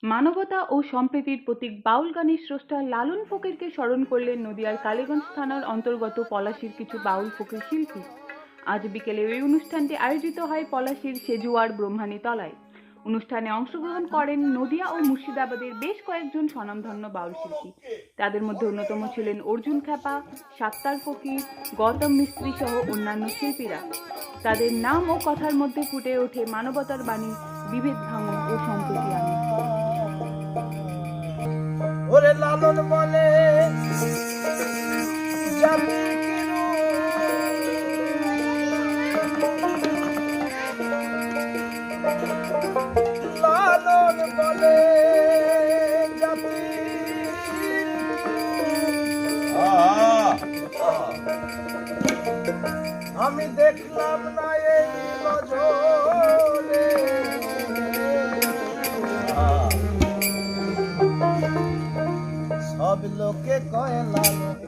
মানবতা ও সম্প্রীতির প্রতীক বাউল গানের স্রষ্টা লালন ফকিরকে স্মরণ করলেন নদিয়ার কালীগঞ্জ থানার অন্তর্গত পলাশীর কিছু বাউল ফকির শিল্পী। আজ বিকেলে এই অনুষ্ঠানটি আয়োজিত হয় পলাশীর সেজুয়ার ব্রহ্মানী তলায়। অনুষ্ঠানে অংশগ্রহণ করেন নদিয়া ও মুর্শিদাবাদের বেশ কয়েকজন স্বনামধন্য বাউল শিল্পী। তাদের মধ্যে অন্যতম ছিলেন অর্জুন খ্যাপা, সাত্তার ফকির, গৌতম মিস্ত্রি সহ অন্যান্য শিল্পীরা। তাদের নাম ও কথার মধ্যে ফুটে ওঠে মানবতার বাণী, বিভেদ ভাঙন ও সম্প্রীতি আনে। ওরে লালন বলে জাতি লালন বলে জাতি আমি দেখলাম না এই নজরে সব লোকে কয় লালন